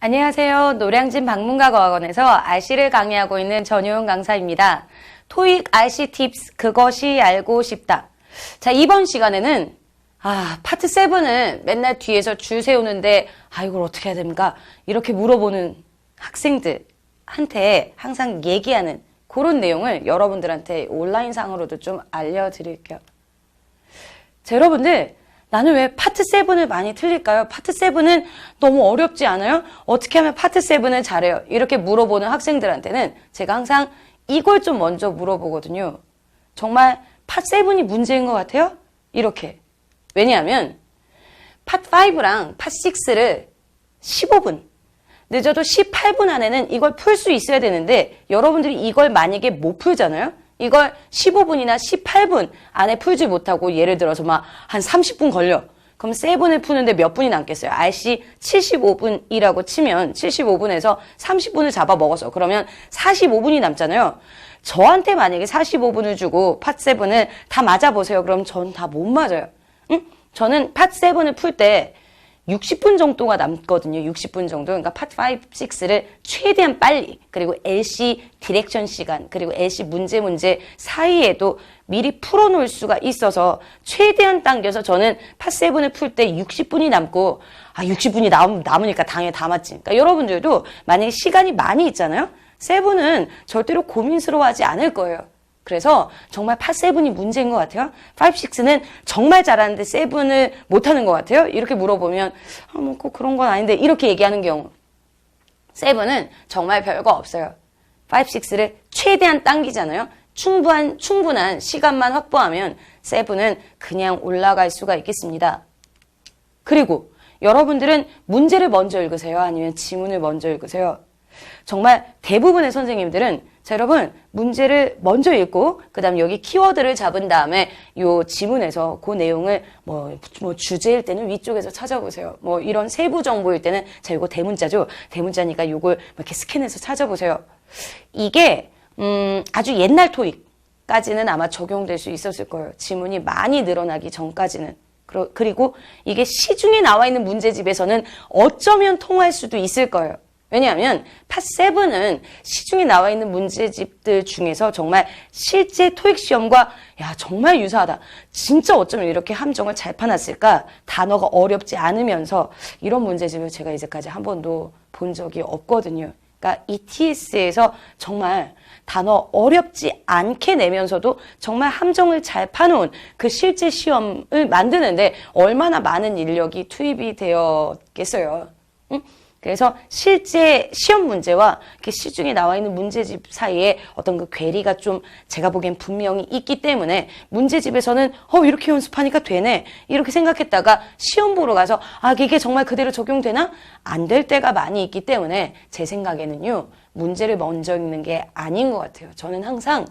안녕하세요. 노량진 방문가어학원에서 RC를 강의하고 있는 전효은 강사입니다. 토익 RC 팁스 그것이 알고 싶다. 자, 이번 시간에는 파트 7은 맨날 뒤에서 줄 세우는데 이걸 어떻게 해야 됩니까? 이렇게 물어보는 학생들한테 항상 얘기하는 그런 내용을 여러분들한테 온라인상으로도 좀 알려드릴게요. 자, 여러분들 나는 왜 파트 7을 많이 틀릴까요? 파트 7은 너무 어렵지 않아요? 어떻게 하면 파트 7을 잘해요? 이렇게 물어보는 학생들한테는 제가 항상 이걸 좀 먼저 물어보거든요. 정말 파트 7이 문제인 것 같아요? 이렇게. 왜냐하면 파트 5랑 파트 6를 15분, 늦어도 18분 안에는 이걸 풀 수 있어야 되는데 여러분들이 이걸 만약에 못 풀잖아요? 이걸 15분이나 18분 안에 풀지 못하고 예를 들어서 막 한 30분 걸려. 그럼 7을 푸는데 몇 분이 남겠어요? RC 75분이라고 치면 75분에서 30분을 잡아먹어서 그러면 45분이 남잖아요. 저한테 만약에 45분을 주고 파트 7을 다 맞아보세요. 그럼 전 다 못 맞아요. 응? 저는 파트 7을 풀 때 60분 정도가 남거든요. 60분 정도. 그러니까 파트 5, 6를 최대한 빨리, 그리고 LC 디렉션 시간, 그리고 LC 문제 사이에도 미리 풀어놓을 수가 있어서 최대한 당겨서 저는 파트 7을 풀 때 60분이 남고 60분이 남으니까 당연히 다 맞지. 그러니까 여러분들도 만약에 시간이 많이 있잖아요. 7은 절대로 고민스러워하지 않을 거예요. 그래서 정말 파트 7이 문제인 것 같아요. 5, 6는 정말 잘하는데 7을 못하는 것 같아요. 이렇게 물어보면 뭐 꼭 그런 건 아닌데 이렇게 얘기하는 경우 7은 정말 별거 없어요. 5, 6를 최대한 당기잖아요. 충분한 시간만 확보하면 7은 그냥 올라갈 수가 있겠습니다. 그리고 여러분들은 문제를 먼저 읽으세요? 아니면 지문을 먼저 읽으세요? 정말 대부분의 선생님들은 자, 여러분 문제를 먼저 읽고 그 다음 여기 키워드를 잡은 다음에 요 지문에서 그 내용을 뭐 주제일 때는 위쪽에서 찾아보세요. 뭐 이런 세부 정보일 때는 자, 요거 대문자죠. 대문자니까 요걸 이렇게 스캔해서 찾아보세요. 이게 아주 옛날 토익까지는 아마 적용될 수 있었을 거예요. 지문이 많이 늘어나기 전까지는. 그리고 이게 시중에 나와 있는 문제집에서는 어쩌면 통할 수도 있을 거예요. 왜냐하면 파트 7은 시중에 나와 있는 문제집들 중에서 정말 실제 토익 시험과 정말 유사하다. 진짜 어쩌면 이렇게 함정을 잘 파놨을까? 단어가 어렵지 않으면서 이런 문제집을 제가 이제까지 한 번도 본 적이 없거든요. 그러니까 ETS에서 정말 단어 어렵지 않게 내면서도 정말 함정을 잘 파놓은 그 실제 시험을 만드는데 얼마나 많은 인력이 투입이 되었겠어요. 응? 그래서 실제 시험 문제와 시중에 나와 있는 문제집 사이에 어떤 그 괴리가 좀 제가 보기엔 분명히 있기 때문에 문제집에서는 이렇게 연습하니까 되네 이렇게 생각했다가 시험 보러 가서 이게 정말 그대로 적용되나? 안 될 때가 많이 있기 때문에 제 생각에는요 문제를 먼저 읽는 게 아닌 것 같아요. 저는 항상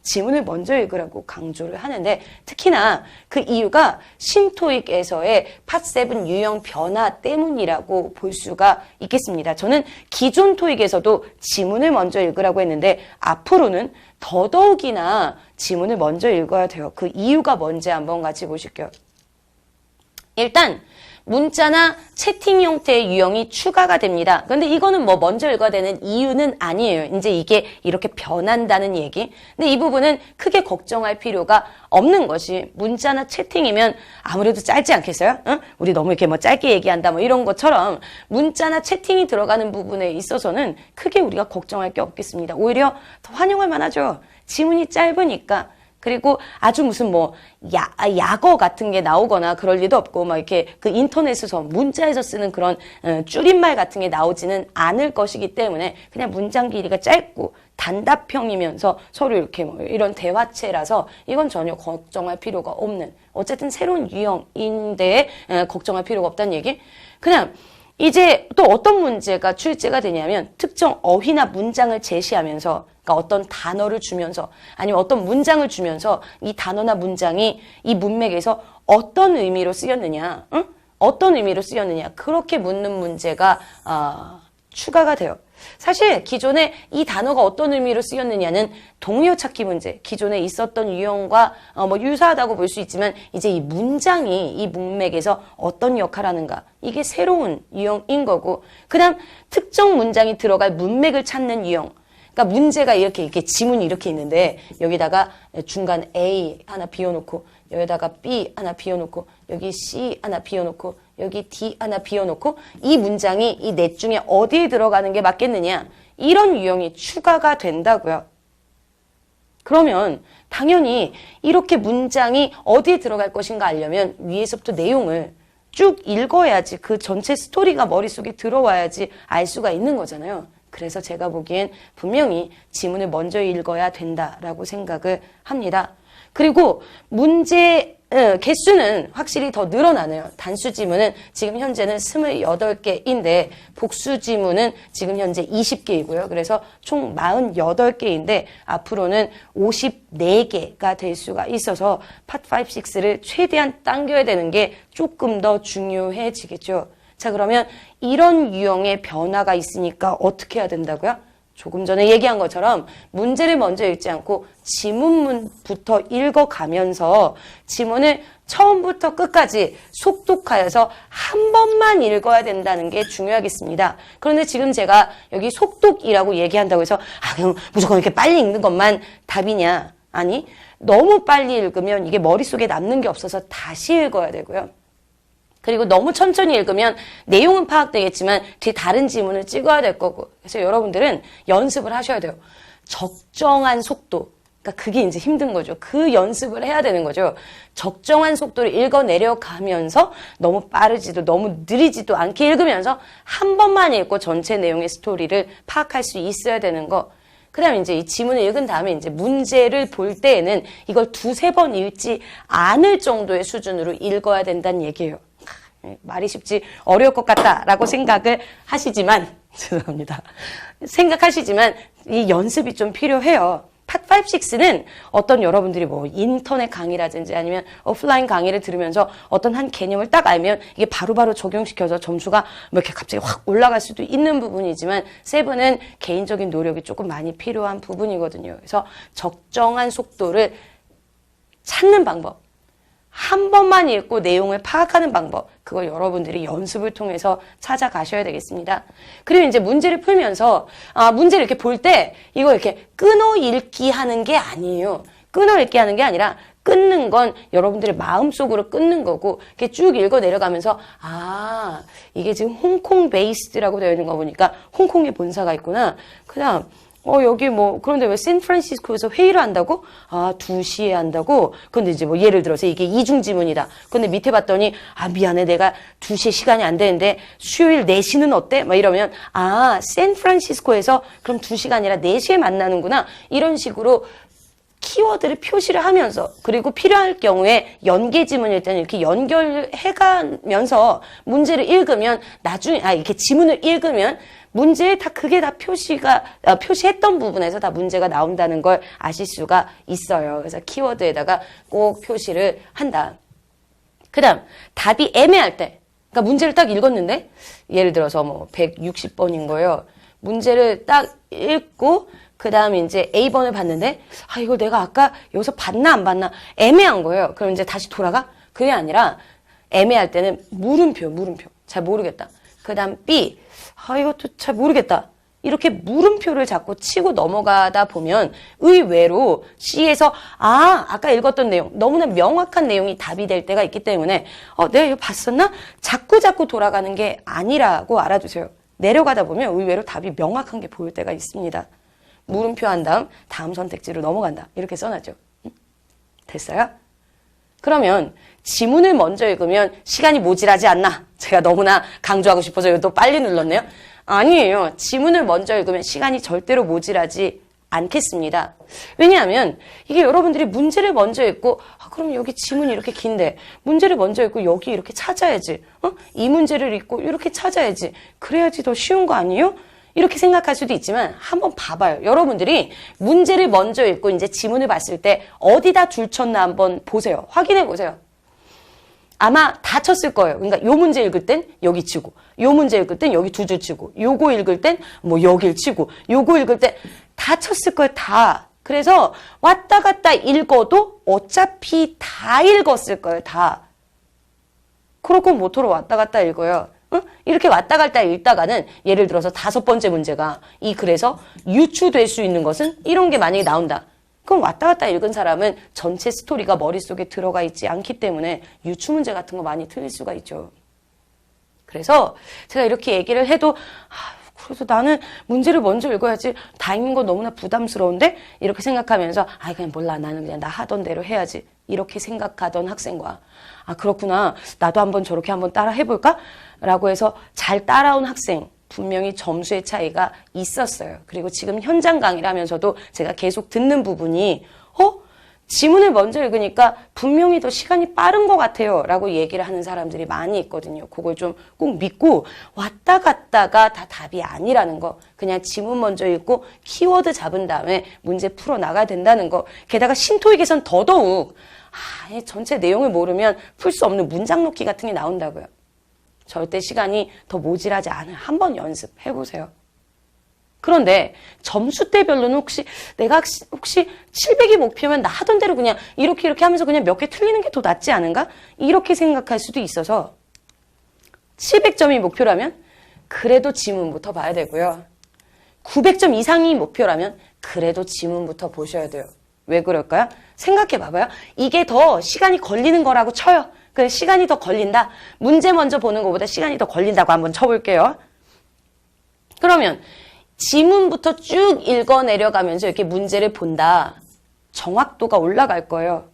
지문을 먼저 읽으라고 강조를 하는데 특히나 그 이유가 신토익에서의 파트 7 유형 변화 때문이라고 볼 수가 있겠습니다. 저는 기존 토익에서도 지문을 먼저 읽으라고 했는데 앞으로는 더더욱이나 지문을 먼저 읽어야 돼요. 그 이유가 뭔지 한번 같이 보실게요. 일단 문자나 채팅 형태의 유형이 추가가 됩니다. 그런데 이거는 먼저 읽어야 되는 이유는 아니에요. 이제 이게 이렇게 변한다는 얘기. 근데 이 부분은 크게 걱정할 필요가 없는 것이 문자나 채팅이면 아무래도 짧지 않겠어요? 응? 우리 너무 이렇게 짧게 얘기한다 이런 것처럼 문자나 채팅이 들어가는 부분에 있어서는 크게 우리가 걱정할 게 없겠습니다. 오히려 더 환영할 만하죠. 지문이 짧으니까. 그리고 아주 무슨 약어 같은 게 나오거나 그럴 리도 없고, 이렇게 그 인터넷에서 문자에서 쓰는 그런 줄임말 같은 게 나오지는 않을 것이기 때문에 그냥 문장 길이가 짧고 단답형이면서 서로 이렇게 이런 대화체라서 이건 전혀 걱정할 필요가 없는, 어쨌든 새로운 유형인데 걱정할 필요가 없다는 얘기? 그냥 이제 또 어떤 문제가 출제가 되냐면 특정 어휘나 문장을 제시하면서 그러니까 어떤 단어를 주면서 아니면 어떤 문장을 주면서 이 단어나 문장이 이 문맥에서 어떤 의미로 쓰였느냐, 응? 어떤 의미로 쓰였느냐 그렇게 묻는 문제가 추가가 돼요. 사실 기존에 이 단어가 어떤 의미로 쓰였느냐는 동요 찾기 문제, 기존에 있었던 유형과 유사하다고 볼 수 있지만 이제 이 문장이 이 문맥에서 어떤 역할을 하는가, 이게 새로운 유형인 거고, 그 다음 특정 문장이 들어갈 문맥을 찾는 유형. 그러니까 문제가 이렇게 지문이 이렇게 있는데 여기다가 중간 A 하나 비워놓고 여기다가 B 하나 비워놓고 여기 C 하나 비워놓고 여기 D 하나 비워놓고 이 문장이 이 넷 중에 어디에 들어가는 게 맞겠느냐, 이런 유형이 추가가 된다고요. 그러면 당연히 이렇게 문장이 어디에 들어갈 것인가 알려면 위에서부터 내용을 쭉 읽어야지, 그 전체 스토리가 머릿속에 들어와야지 알 수가 있는 거잖아요. 그래서 제가 보기엔 분명히 지문을 먼저 읽어야 된다라고 생각을 합니다. 그리고 문제 개수는 확실히 더 늘어나네요. 단수 지문은 지금 현재는 28개인데 복수 지문은 지금 현재 20개이고요. 그래서 총 48개인데 앞으로는 54개가 될 수가 있어서 파트 5, 6를 최대한 당겨야 되는 게 조금 더 중요해지겠죠. 자, 그러면 이런 유형의 변화가 있으니까 어떻게 해야 된다고요? 조금 전에 얘기한 것처럼 문제를 먼저 읽지 않고 지문부터 읽어가면서 지문을 처음부터 끝까지 속독하여서 한 번만 읽어야 된다는 게 중요하겠습니다. 그런데 지금 제가 여기 속독이라고 얘기한다고 해서 그럼 무조건 이렇게 빨리 읽는 것만 답이냐? 아니, 너무 빨리 읽으면 이게 머릿속에 남는 게 없어서 다시 읽어야 되고요. 그리고 너무 천천히 읽으면 내용은 파악되겠지만 뒤에 다른 지문을 찍어야 될 거고, 그래서 여러분들은 연습을 하셔야 돼요. 적정한 속도, 그러니까 그게 이제 힘든 거죠. 그 연습을 해야 되는 거죠. 적정한 속도를 읽어내려가면서 너무 빠르지도 너무 느리지도 않게 읽으면서 한 번만 읽고 전체 내용의 스토리를 파악할 수 있어야 되는 거. 그 다음에 이제 이 지문을 읽은 다음에 이제 문제를 볼 때에는 이걸 2-3번 읽지 않을 정도의 수준으로 읽어야 된다는 얘기예요. 말이 쉽지 어려울 것 같다라고 생각을 하시지만, 죄송합니다. 생각하시지만 이 연습이 좀 필요해요. 파트 5, 6는 어떤 여러분들이 뭐 인터넷 강의라든지 아니면 오프라인 강의를 들으면서 어떤 한 개념을 딱 알면 이게 바로바로 적용시켜서 점수가 뭐 이렇게 갑자기 확 올라갈 수도 있는 부분이지만 7은 개인적인 노력이 조금 많이 필요한 부분이거든요. 그래서 적정한 속도를 찾는 방법, 한 번만 읽고 내용을 파악하는 방법, 그걸 여러분들이 연습을 통해서 찾아가셔야 되겠습니다. 그리고 이제 문제를 풀면서 문제를 이렇게 볼 때 이거 이렇게 끊어 읽기 하는 게 아니에요. 끊어 읽기 하는 게 아니라 끊는 건 여러분들의 마음속으로 끊는 거고, 이렇게 쭉 읽어 내려가면서 이게 지금 홍콩 베이스드라고 되어 있는 거 보니까 홍콩에 본사가 있구나. 그다음 여기 그런데 왜 샌프란시스코에서 회의를 한다고? 2시에 한다고? 근데 이제 예를 들어서 이게 이중지문이다. 근데 밑에 봤더니, 미안해. 내가 2시에 시간이 안 되는데, 수요일 4시는 어때? 이러면, 샌프란시스코에서 그럼 2시가 아니라 4시에 만나는구나. 이런 식으로 키워드를 표시를 하면서, 그리고 필요할 경우에 연계지문일 때는 이렇게 연결해가면서 문제를 읽으면, 나중에, 이렇게 지문을 읽으면, 문제에 그게 다 표시했던 부분에서 다 문제가 나온다는 걸 아실 수가 있어요. 그래서 키워드에다가 꼭 표시를 한다. 그 다음, 답이 애매할 때. 그러니까 문제를 딱 읽었는데, 예를 들어서 160번인 거예요. 문제를 딱 읽고, 그 다음에 이제 A번을 봤는데, 이거 내가 아까 여기서 봤나 안 봤나? 애매한 거예요. 그럼 이제 다시 돌아가? 그게 아니라, 애매할 때는 물음표. 잘 모르겠다. 그 다음 B, 이것도 잘 모르겠다. 이렇게 물음표를 자꾸 치고 넘어가다 보면 의외로 C에서 아까 읽었던 내용, 너무나 명확한 내용이 답이 될 때가 있기 때문에 내가 이거 봤었나? 자꾸 돌아가는 게 아니라고 알아두세요. 내려가다 보면 의외로 답이 명확한 게 보일 때가 있습니다. 물음표 한 다음 선택지로 넘어간다. 이렇게 써놨죠. 됐어요? 그러면 지문을 먼저 읽으면 시간이 모자라지 않나? 제가 너무나 강조하고 싶어서 이거 또 빨리 눌렀네요. 아니에요. 지문을 먼저 읽으면 시간이 절대로 모자라지 않겠습니다. 왜냐하면 이게 여러분들이 문제를 먼저 읽고 그럼 여기 지문이 이렇게 긴데 문제를 먼저 읽고 여기 이렇게 찾아야지. 이 문제를 읽고 이렇게 찾아야지. 그래야지 더 쉬운 거 아니에요? 이렇게 생각할 수도 있지만 한번 봐봐요. 여러분들이 문제를 먼저 읽고 이제 지문을 봤을 때 어디다 줄쳤나 한번 보세요. 확인해 보세요. 아마 다 쳤을 거예요. 그러니까 요 문제 읽을 땐 여기 치고, 요 문제 읽을 땐 여기 두 줄 치고, 요거 읽을 땐 뭐 여길 치고, 요거 읽을 땐 다 쳤을 거예요. 다. 그래서 왔다 갔다 읽어도 어차피 다 읽었을 거예요. 다. 그렇고 모토로 왔다 갔다 읽어요. 응? 이렇게 왔다 갔다 읽다가는 예를 들어서 5번째 문제가 이 글에서 유추될 수 있는 것은 이런 게 만약에 나온다. 그럼 왔다 갔다 읽은 사람은 전체 스토리가 머릿속에 들어가 있지 않기 때문에 유추 문제 같은 거 많이 틀릴 수가 있죠. 그래서 제가 이렇게 얘기를 해도 그래서 나는 문제를 먼저 읽어야지 다 읽는 거 너무나 부담스러운데 이렇게 생각하면서 그냥 몰라 나는 그냥 나 하던 대로 해야지 이렇게 생각하던 학생과 그렇구나 나도 한번 저렇게 한번 따라 해볼까? 라고 해서 잘 따라온 학생 분명히 점수의 차이가 있었어요. 그리고 지금 현장 강의를 하면서도 제가 계속 듣는 부분이 지문을 먼저 읽으니까 분명히 더 시간이 빠른 것 같아요 라고 얘기를 하는 사람들이 많이 있거든요. 그걸 좀 꼭 믿고 왔다 갔다가 다 답이 아니라는 거. 그냥 지문 먼저 읽고 키워드 잡은 다음에 문제 풀어나가야 된다는 거. 게다가 신토익에선 더더욱 전체 내용을 모르면 풀 수 없는 문장 놓기 같은 게 나온다고요. 절대 시간이 더 모자라지 않아요. 한번 연습해보세요. 그런데 점수대별로는 내가 혹시 700이 목표면 나 하던 대로 그냥 이렇게 하면서 그냥 몇 개 틀리는 게 더 낫지 않은가? 이렇게 생각할 수도 있어서 700점이 목표라면 그래도 지문부터 봐야 되고요. 900점 이상이 목표라면 그래도 지문부터 보셔야 돼요. 왜 그럴까요? 생각해 봐봐요. 이게 더 시간이 걸리는 거라고 쳐요. 그래 시간이 더 걸린다. 문제 먼저 보는 것보다 시간이 더 걸린다고 한번 쳐볼게요. 그러면 지문부터 쭉 읽어 내려가면서 이렇게 문제를 본다. 정확도가 올라갈 거예요.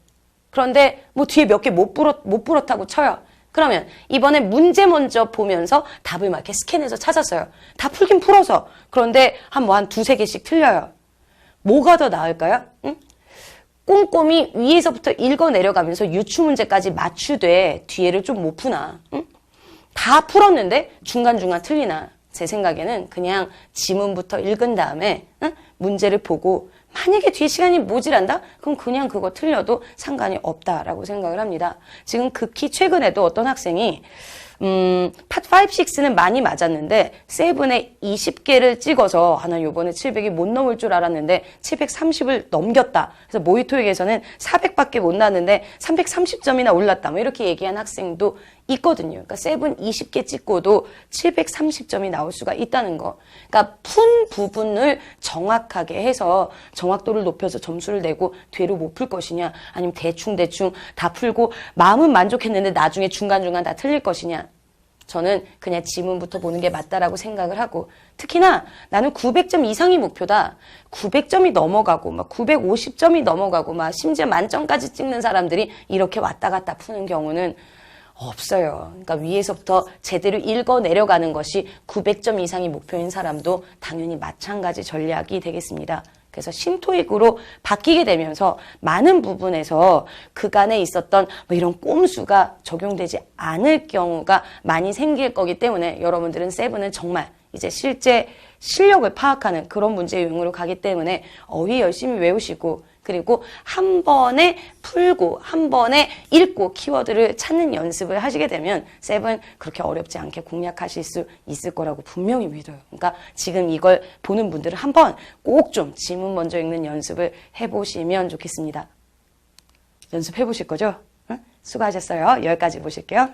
그런데 뭐 뒤에 몇 개 못 풀었다고 쳐요. 그러면 이번에 문제 먼저 보면서 답을 막 이렇게 스캔해서 찾았어요. 다 풀긴 풀어서. 그런데 한 두세 개씩 틀려요. 뭐가 더 나을까요? 응? 꼼꼼히 위에서부터 읽어 내려가면서 유추 문제까지 맞추되 뒤에를 좀 못 푸나. 응? 다 풀었는데 중간중간 틀리나. 제 생각에는 그냥 지문부터 읽은 다음에 문제를 보고 만약에 뒤에 시간이 모자란다? 그럼 그냥 그거 틀려도 상관이 없다라고 생각을 합니다. 지금 극히 최근에도 어떤 학생이 파트 5, 6는 많이 맞았는데 7에 20개를 찍어서 나 요번에 700이 못 넘을 줄 알았는데 730을 넘겼다. 그래서 모의토익에서는 400밖에 못 났는데 330점이나 올랐다. 뭐 이렇게 얘기한 학생도 있거든요. 그러니까 7 20개 찍고도 730점이 나올 수가 있다는 거. 그러니까 푼 부분을 정확하게 해서 정확도를 높여서 점수를 내고 뒤로 못 풀 것이냐 아니면 대충 다 풀고 마음은 만족했는데 나중에 중간중간 다 틀릴 것이냐. 저는 그냥 지문부터 보는 게 맞다라고 생각을 하고 특히나 나는 900점 이상이 목표다. 900점이 넘어가고 막 950점이 넘어가고 막 심지어 만점까지 찍는 사람들이 이렇게 왔다 갔다 푸는 경우는 없어요. 그러니까 위에서부터 제대로 읽어 내려가는 것이 900점 이상이 목표인 사람도 당연히 마찬가지 전략이 되겠습니다. 그래서 신토익으로 바뀌게 되면서 많은 부분에서 그간에 있었던 뭐 이런 꼼수가 적용되지 않을 경우가 많이 생길 거기 때문에 여러분들은 7은 정말 이제 실제 실력을 파악하는 그런 문제 유형으로 가기 때문에 어휘 열심히 외우시고 그리고 한 번에 풀고 한 번에 읽고 키워드를 찾는 연습을 하시게 되면 7 그렇게 어렵지 않게 공략하실 수 있을 거라고 분명히 믿어요. 그러니까 지금 이걸 보는 분들은 한번 꼭 좀 지문 먼저 읽는 연습을 해보시면 좋겠습니다. 연습해 보실 거죠? 응? 수고하셨어요. 여기까지 보실게요.